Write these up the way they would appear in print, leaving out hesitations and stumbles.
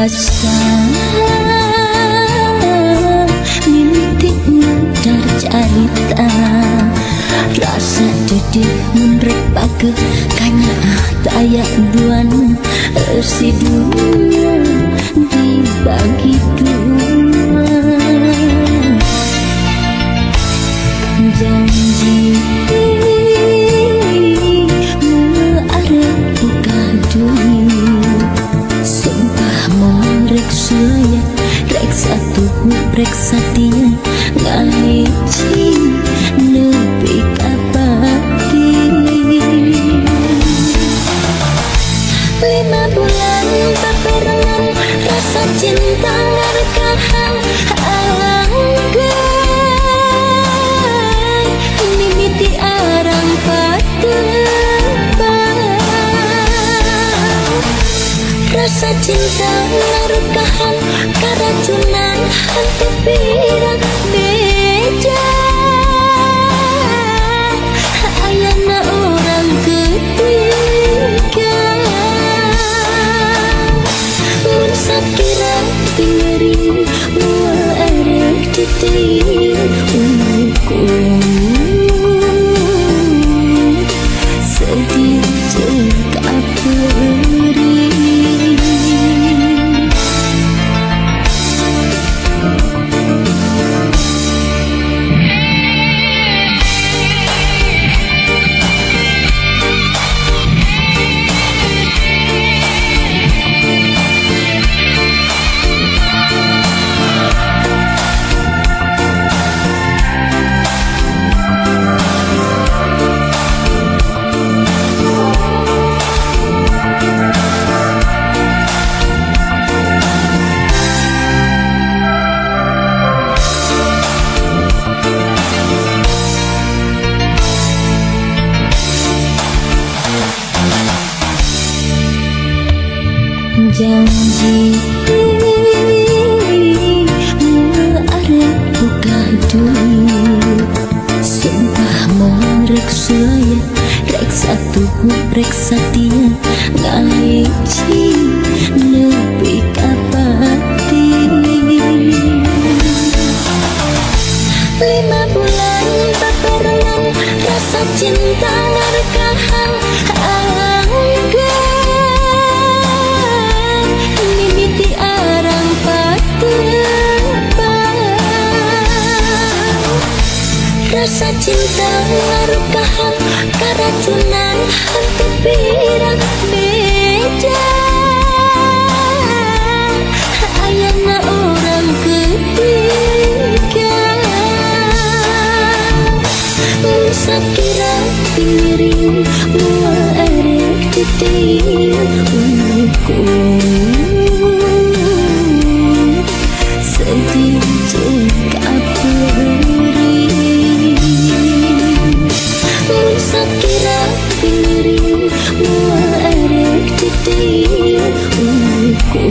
rasa mimpi mudar carita rasa dedeh menrek pake kanya tayak duan si dunia dibagi dua janji arep buka dunia sumpah morek sulaya rek satu rek satia ngahiji lebih kapati 5 bulan bebarengan rasa cinta ngarekahan anggai mimiti arang patebang rasa cinta ngarekahan keracunan hati pirang beda ayana orang ketiga mun sakira tingeri mual arek titik umurku sedih cek aperi janji arep buka dunia sumpah morek sulaya rek satu rek satia ngahiji lebih kapati 5 bulan bebarengan rasa cinta ngarekahan rasa cinta ngarukahan keracunan hati pirang beda ayana orang ketiga sakira piring mual arek titik umurku sedih cek aperi sakira piring mual arek titik umurku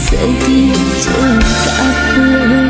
sedih cek aperi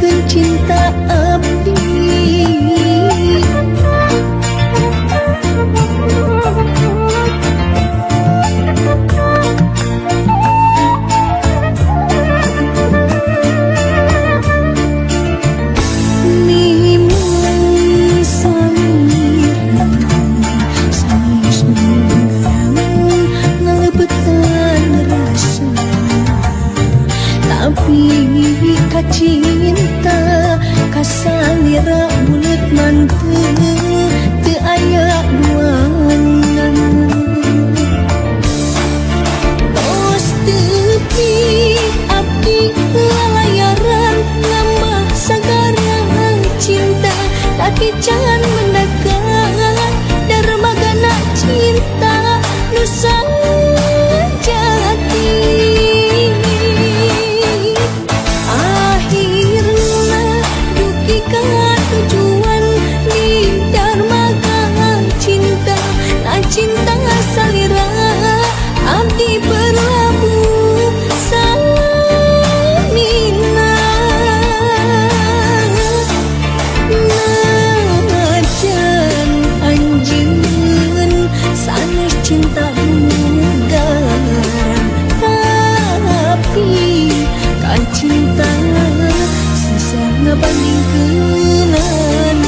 ngajarkeun cinta abdi. Tapi kacinta kasalira bulut manteu teu aya duana. Tos tepi abdi lalayaran lambah sagarang cinta, tapi can mendekat darmagana cinta nu sajati. Tujuan di darmaga cinta, na cinta salira abdi berlabuh samina. Najan anjeun sanes cinta mudara, tapi kan cinta susah ngebandingkeun.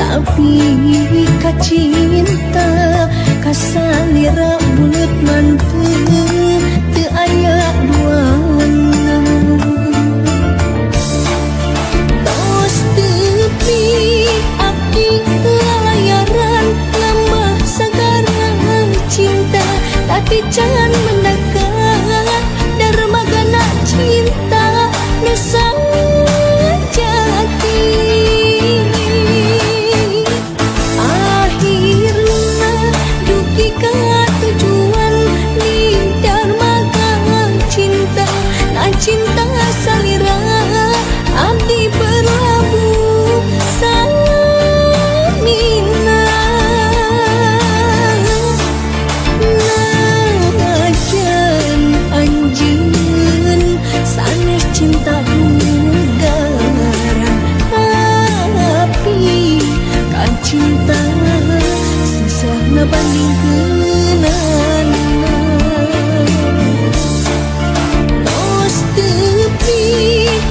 Tapi kacinta kasalira bulut manteu teu aya duana. Tos tepi abdi lalayaran lambah sagarang cinta, tapi can mendekat darmagana cinta nu sajati. Tujuan di darmaga cinta, na cinta salira abdi berlabuh samina. Najan anjeun sanes cinta mudara, tapi kan cinta susah ngebandingkeun. Tos tepi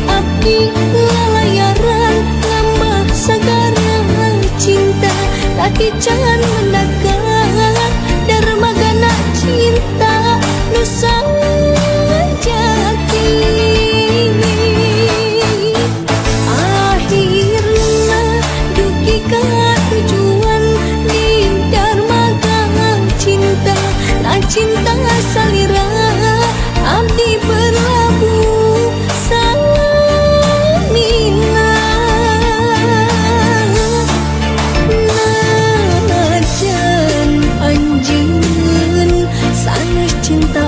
abdi lalayaran lambah sagarang cinta, tapi can mendekat darmagana cinta nu sajati. Akhirna dugi ka tujuan di darmaga cinta, na cinta salira abdi berlabuh samina. Najan anjeun sanes cinta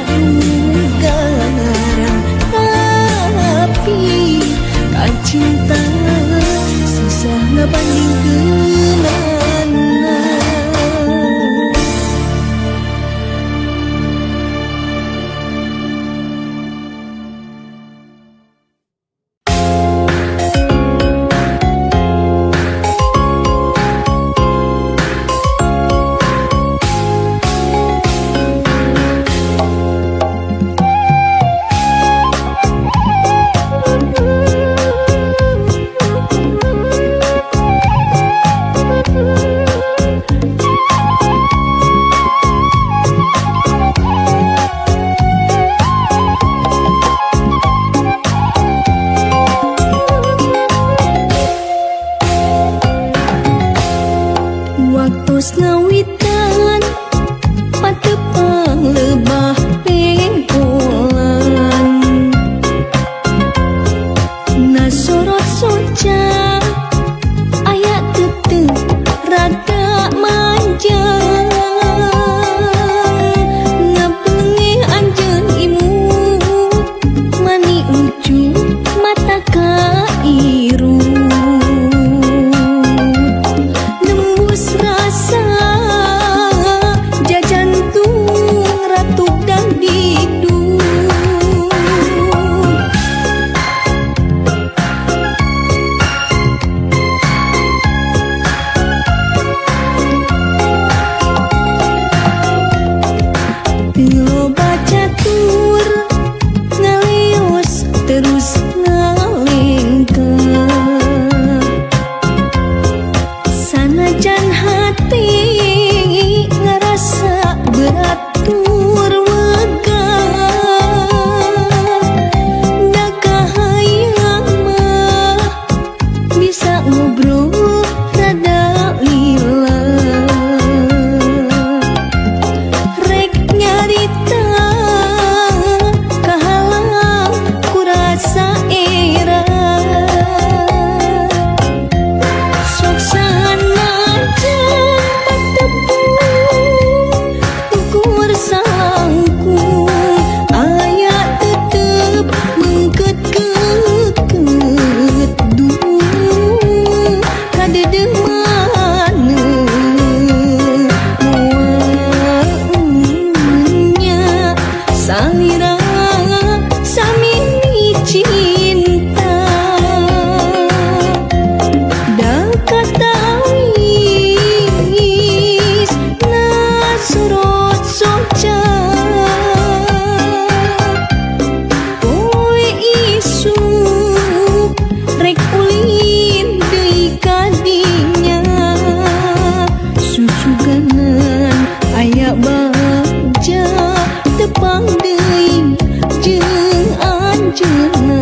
anjeunna.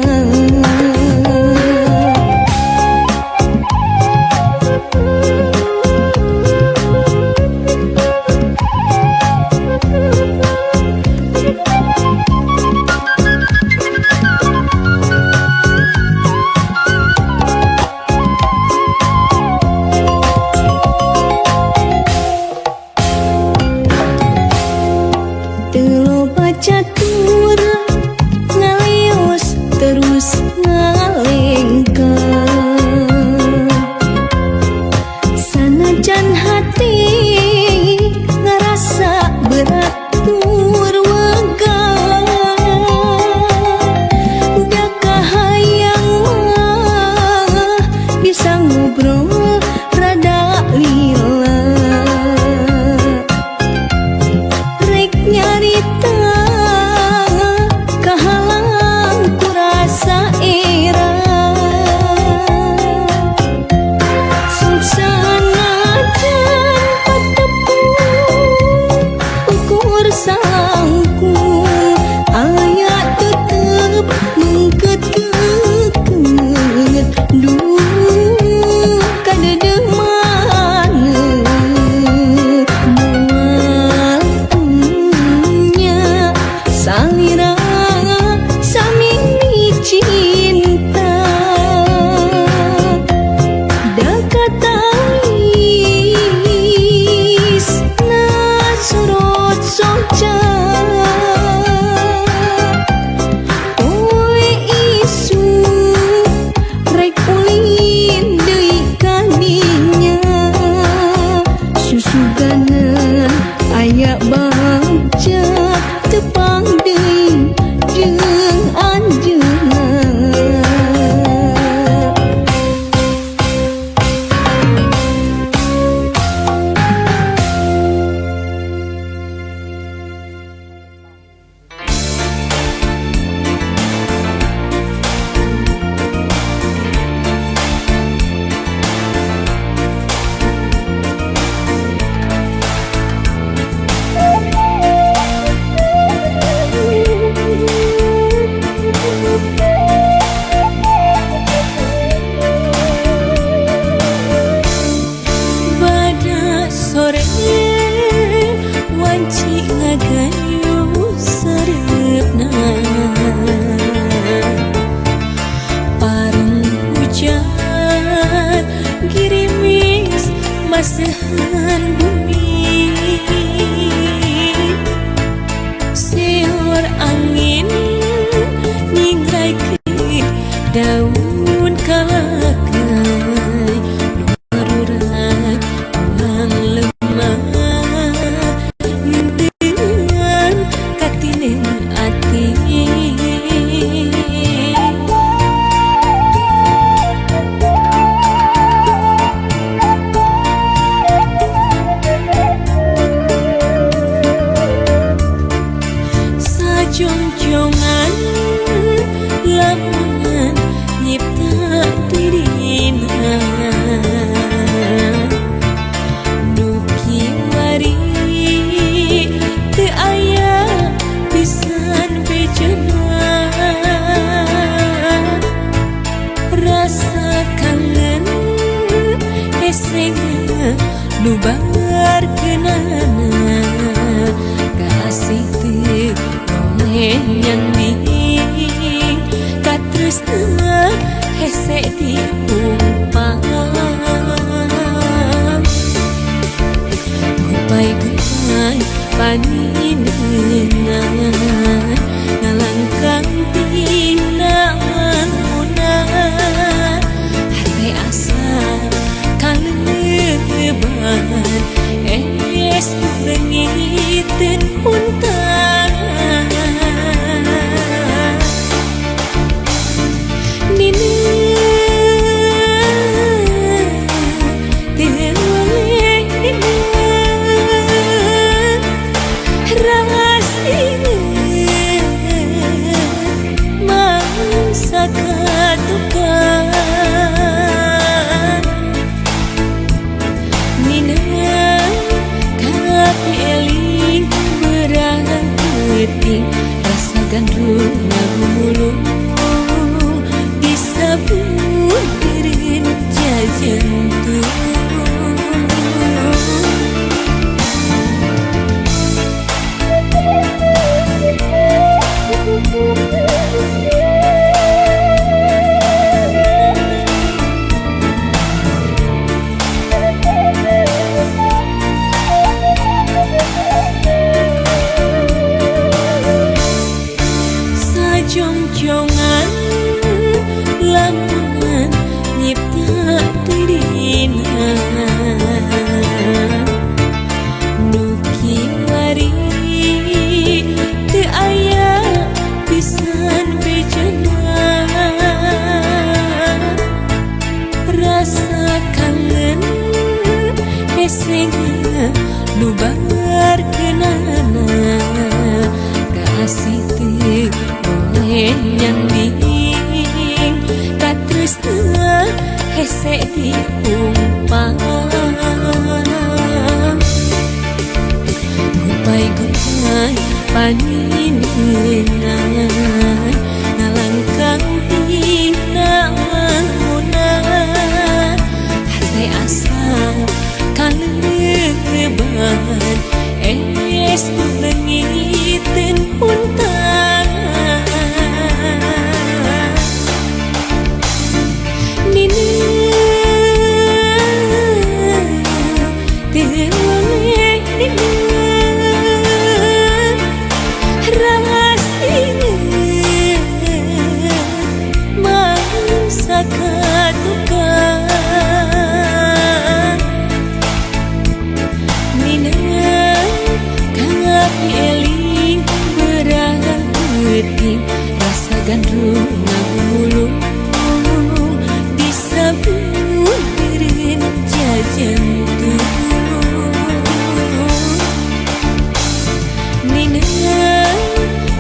Teu catur ngaleos terus ngalengkeun sanajan hati ngerasa berat tur wegah da kahayang mah bisa ngobrol rada lila rek nyarita kahalang ku rasa era susana jan patepung ukur sangkung aya tetep mengket-ket duh kadeudeung maneh moal punya salira samini cinta da katangis na sorot soca poe isu rek ulin deui ka dinya susuganan aya bagja tepang deui jeung anjeunna. Pada sore wanci ngagayu sareupna pareng hujan girimis maseuhan bumi siur angin nyinggraikeun daun kalakai marurat ulang lemah ngenteungan katinen ati sajongjongan lamungan nyipta dirina nu kiwari teu aya pisan bejana rasa kangen esengna nu barkeunana kasih teu oleh nyanding katresna hese diumpang gupai-gupai paninengan ngalangkang tina lamunan hate asa kaleuban es lengiteun puntan nina teu oleh rasieun mangsa katukan nina kapeling berangkat terkenana kasih teu boleh nyanding tak tresna hese diumpang gupai-gupai panineunan nalangkang hinaangunan hartai asa kaleban es lengiten puntan nina teoleh nina rahasia mangsa katukan nina eling berangeuting rasa gandrung ngagulung disabun beureun jajantung nina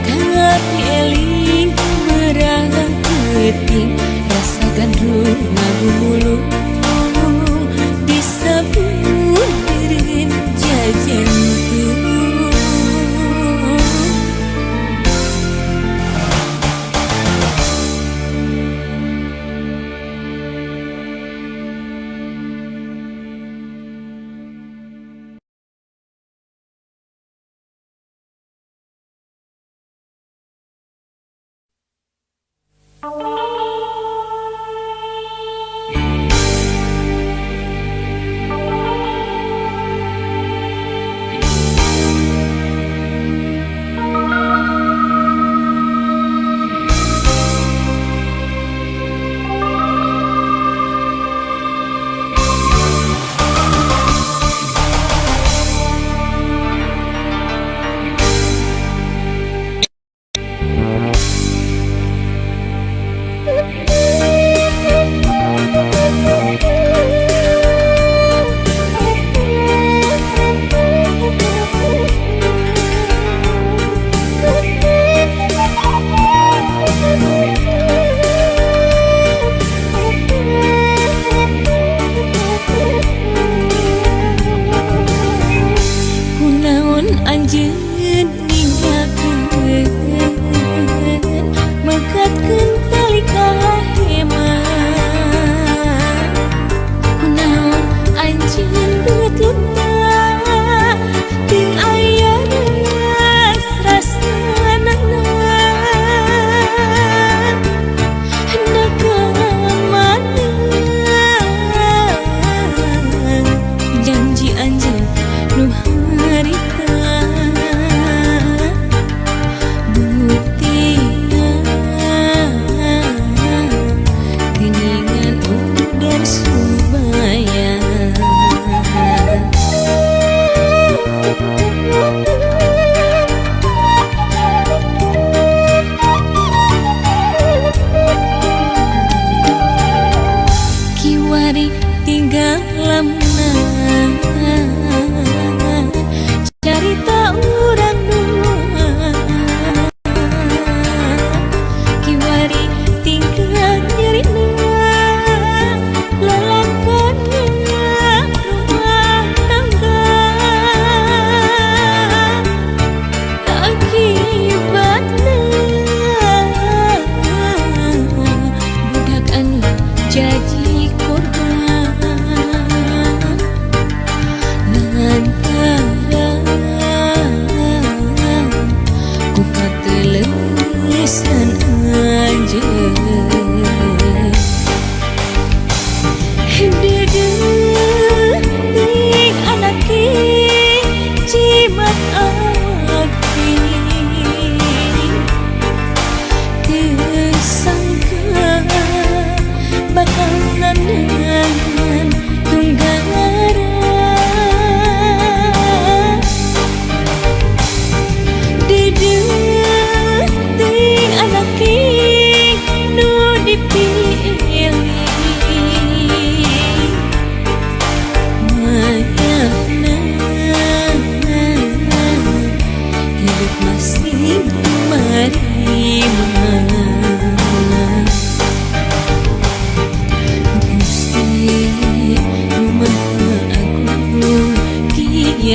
kapi eling berangeuting rasa gandrung ngagulung disabun beureun jajantung.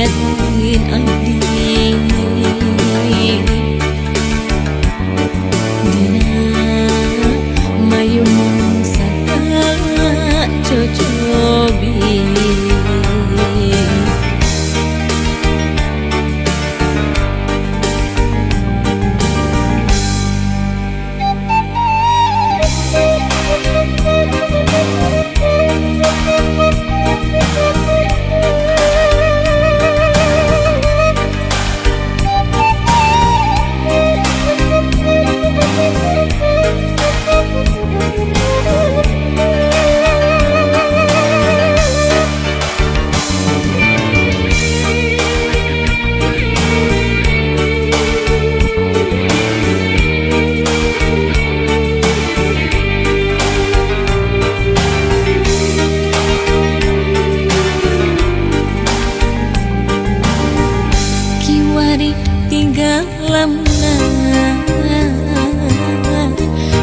giatkeun abdi dina mayung saka cocobi. Tinggal lamna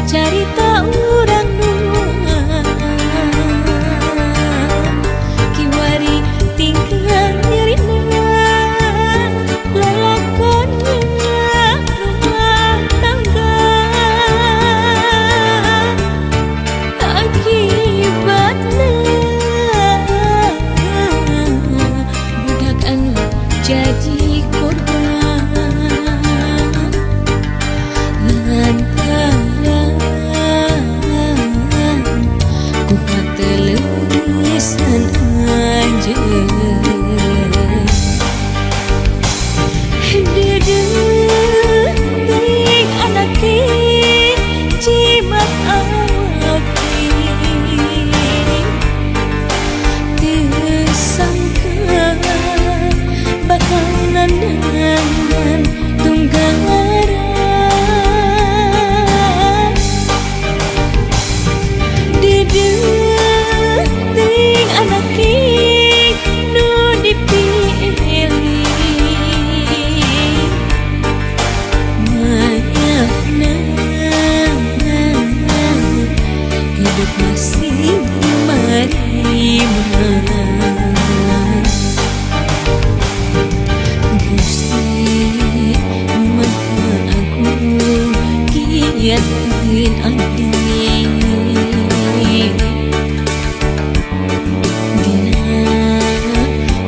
carita urang dua kiwari tinggal nyerina lalakonnya rumah tangga akibatna budak anu jadi korban giatkeun abdi dina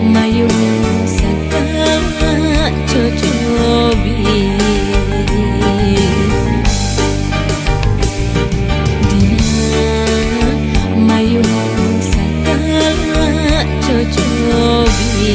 mayung saka cocobi dina mayung saka cocobi.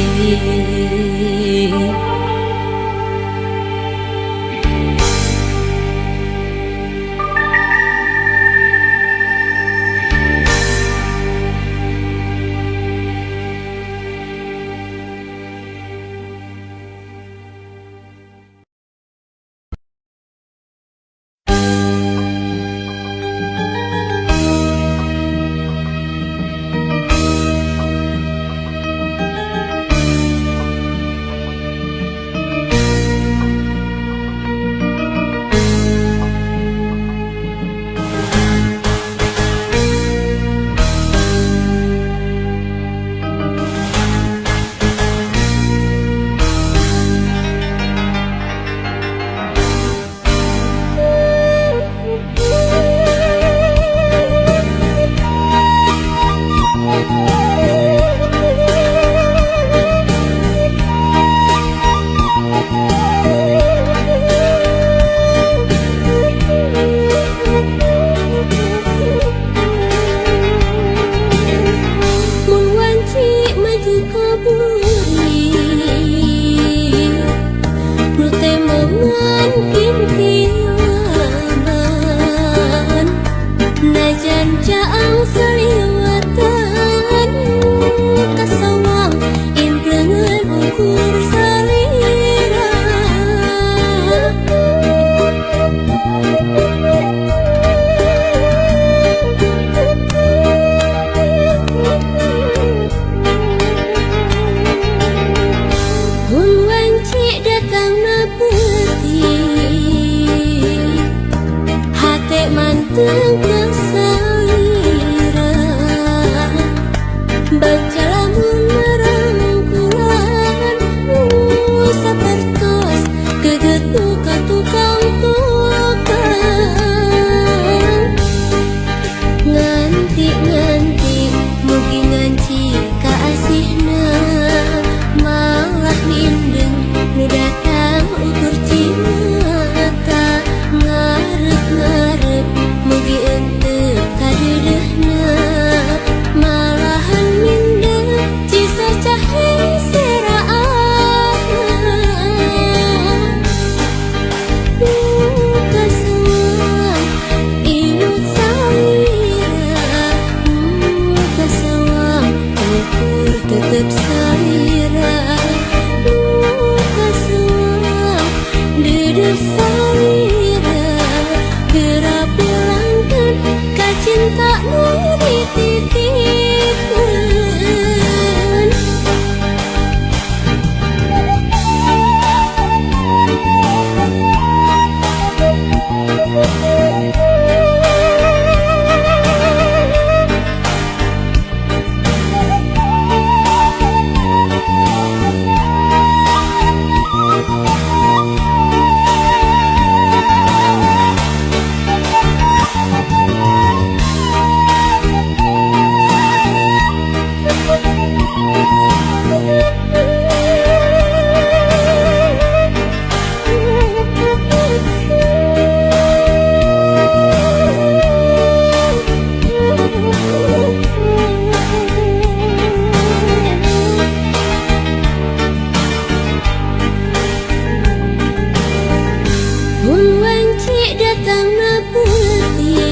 tangna putih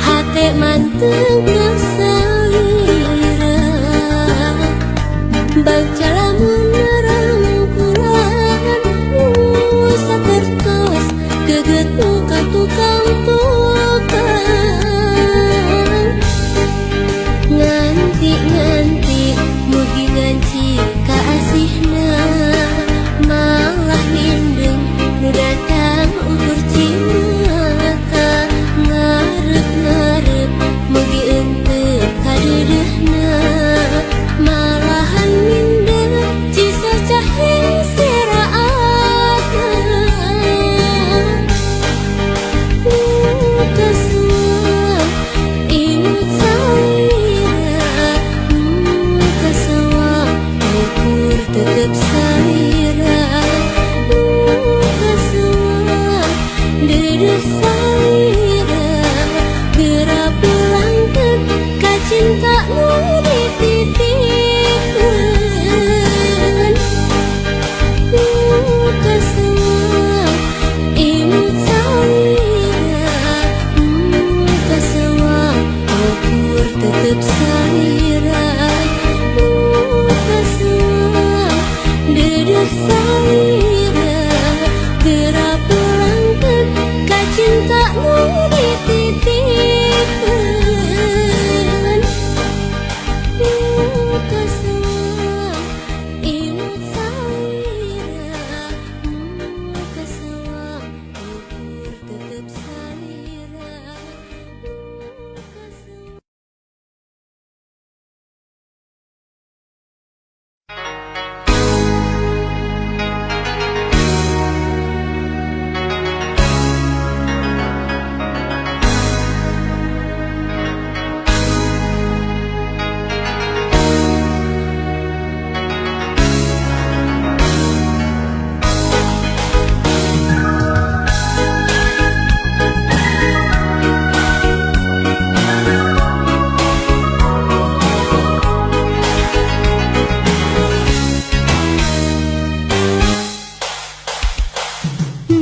hate manteng kesalira baca lamun rangkulan sapertos geget muka tukang nganti mugi nganci kaasihna malah mindeng nu datang ukur cimata ngarep mugi ente kadedehna malahan mindeng cisa cahaya seraatna kasua imut salira kasua ukur tetep salira kasua dedeh salira geura pulangkeun ka cinta nu dititipkeun kasua imut salira kasua ukur tetep salira kasua dedeh salira geura pulangkeun ka cinta nu dititipkeun kasua imut salira kasua ukur tetep salira kasua.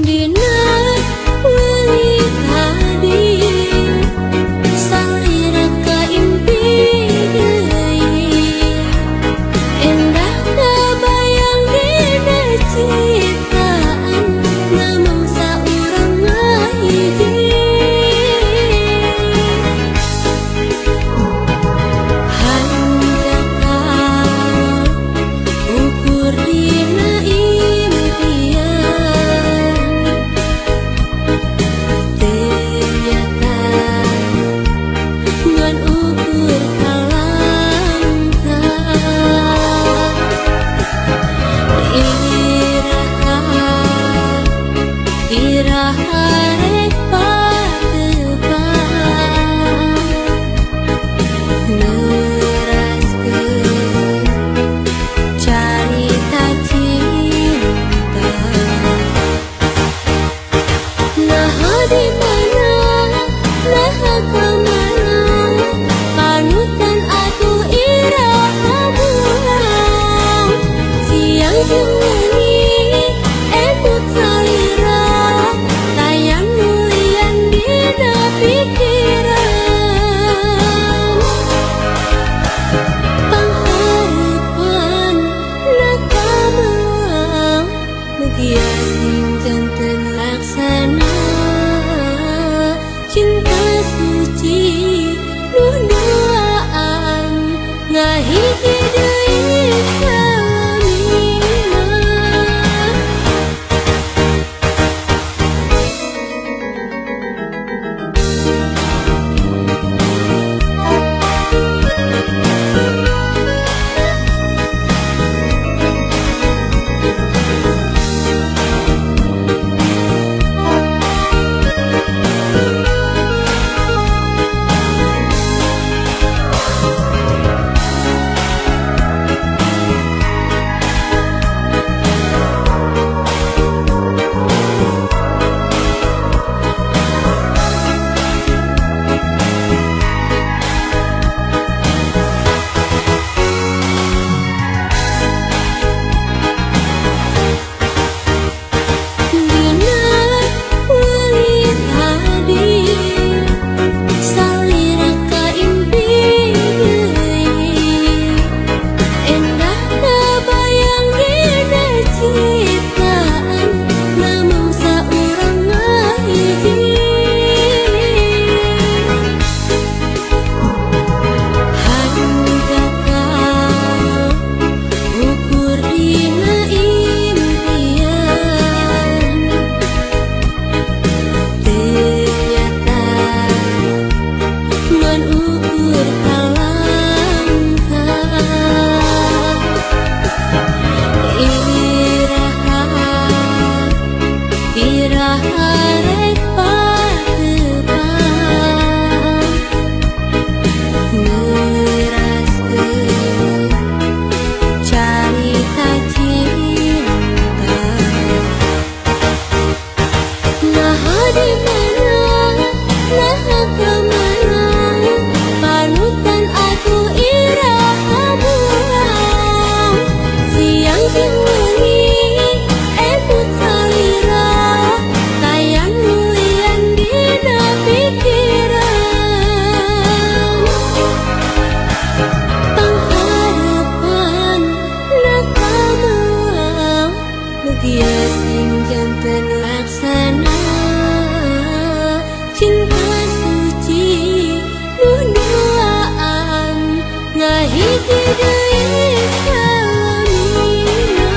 Dina weung tadi salira kaimpi deui endah kabayang dina citaan ngomong saurang ngahiji hanjakan ukur dina impian ternyata ngan ukur kalangka iraha rek pateupan neuraskeun carita cinta naha di mana naha kamana panutan atuh iraha bulan siang jeung wengi emut salira tayang nulian dina pikiran pangharepan nakamelang mugia sing janten laksana cinta suci nu duaan ngahiji deui salamina Ujung wengi embut salira tayang lian dina pikiran pengharapan nakamelang mugia sing janten laksana cinta suci nuh duaan ngahiji deui salamina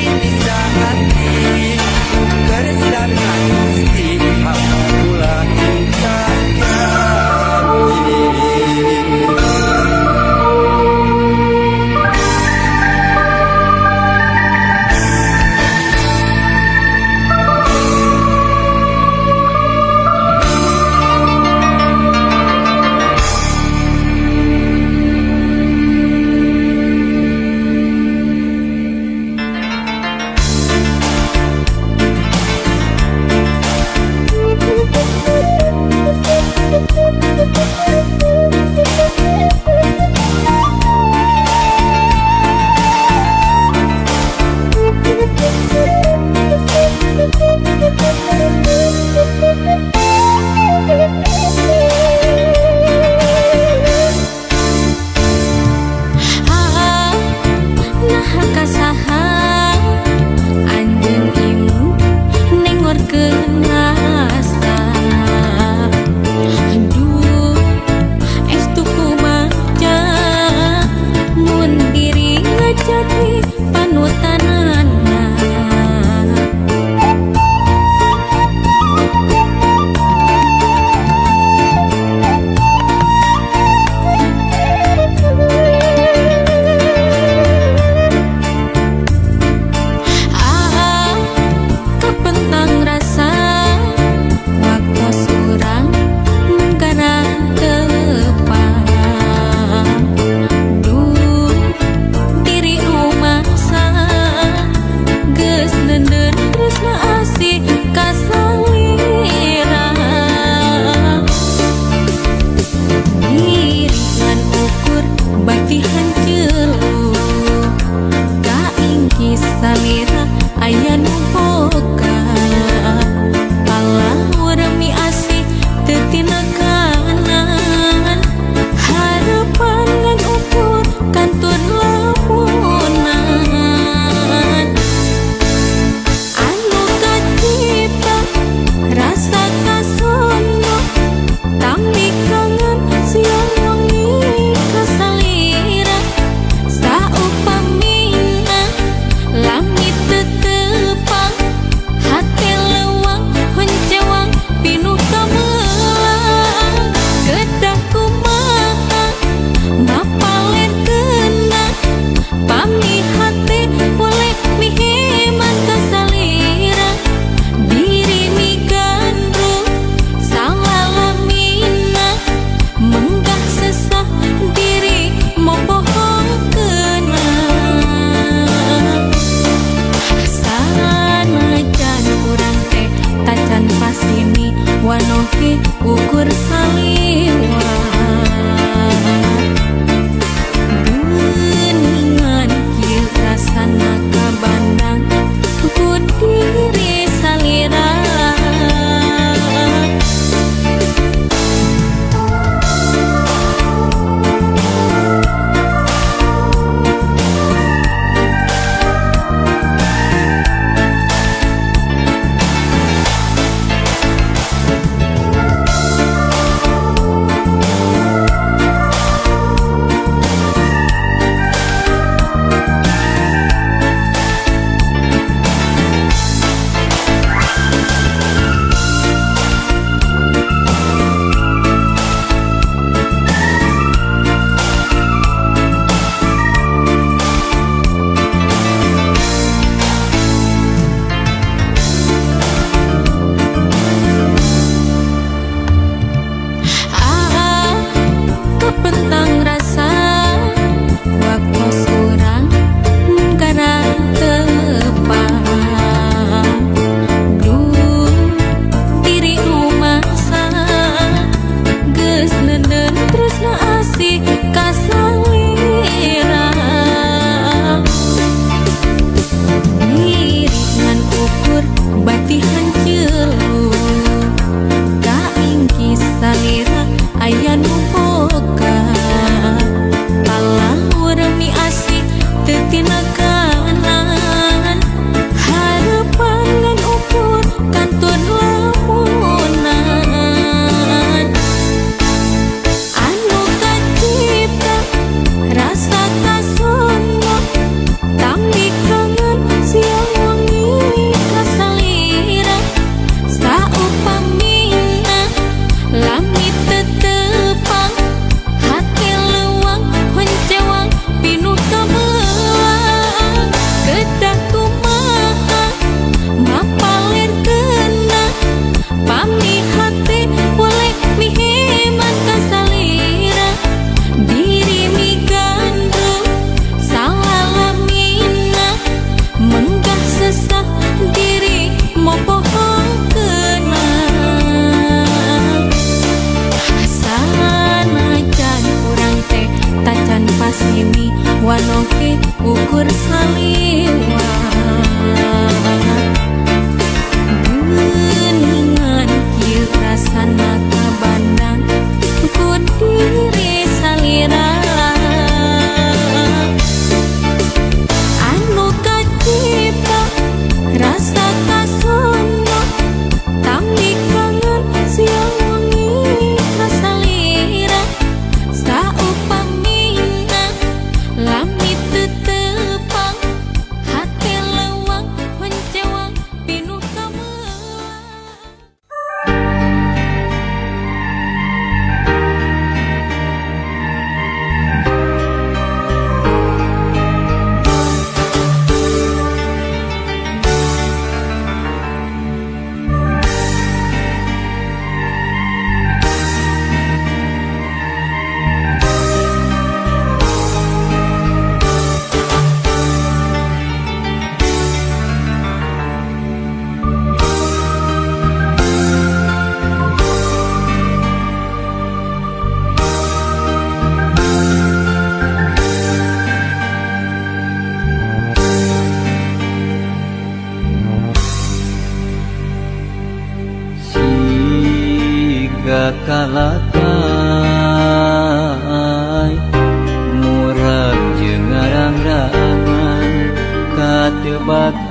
ini sehati bersama Gusti hamba kula ingkang janji.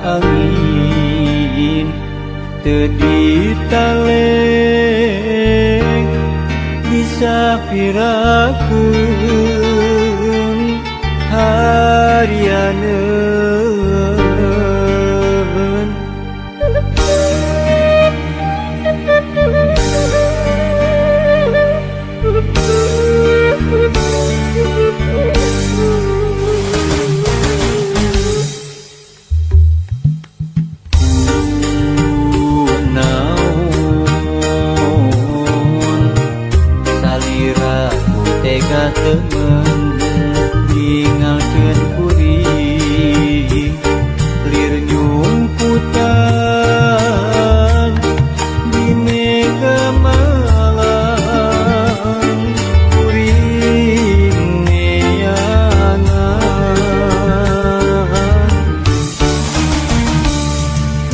angin teu ditaleng bisa pirakeun harianeun. Tega temen ninggalkeun kuring lir nyumputan di mega malam kuring neangan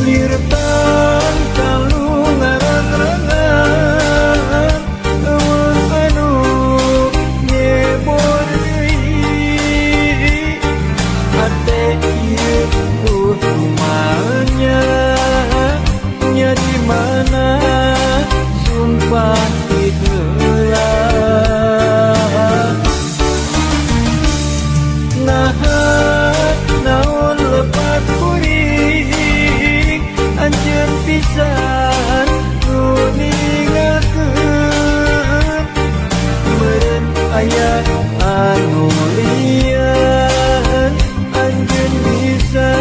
lir tangkalu ngarang-rangan mana sumpah ditelah naon lepat kuring anjeun pisan nu ninggalkeun meureun aya anu lian anjeun bisa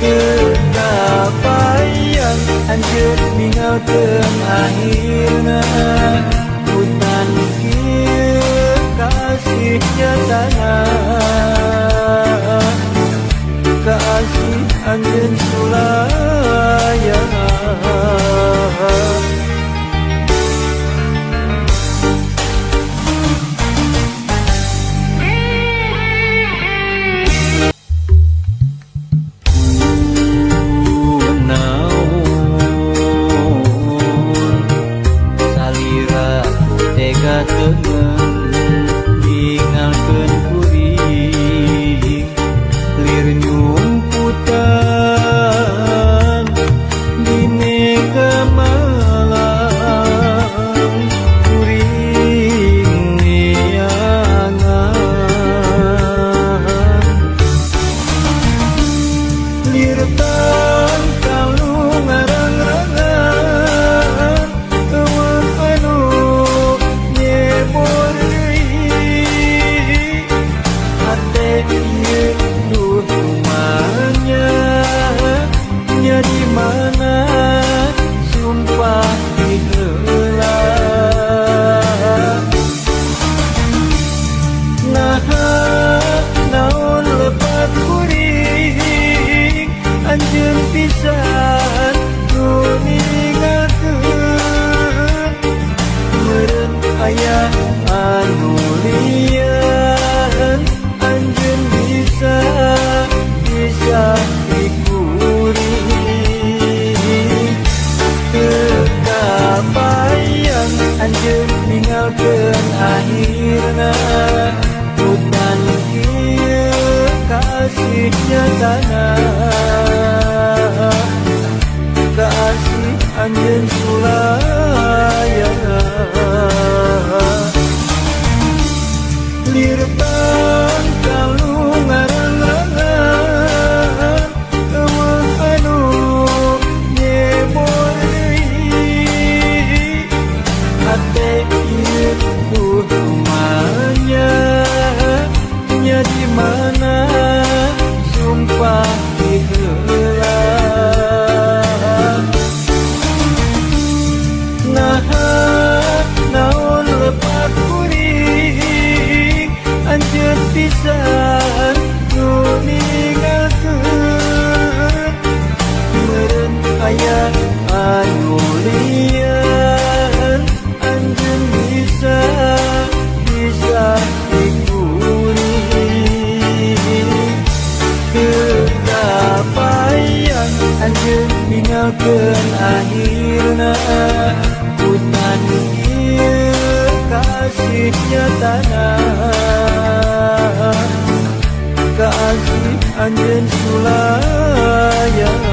kenapayan anjeun ninggalkeun akhirna hutan kieu kasih nyatana kasih anjeun sulayan. Tega temen ninggalkeun kuring lir nyumputan di mega malam kuring neangan lir tangkalu ngarang-rangan eueuh anu di mana sumpah ditelah naon lepat kuring anjeun pisan nu ninggalkeun meureun aya anu lian anjeun bisa kenapayan anjeun ninggalkeun akhirna hutan kieu kasih nyatana kasih anjeun sulayan lir tangkalu ngarang-rangan eueuh anu nyebor deui hate ieu rumahnya nya di mana sumpah ditelah naon lepat kuring anjeun pisan nu ninggalkeun meureun aya anu lian anjeun bisa dikuring kenapayan anjeun ninggalkeun akhirna hutan kieu kasih nyatana anjeun sulayang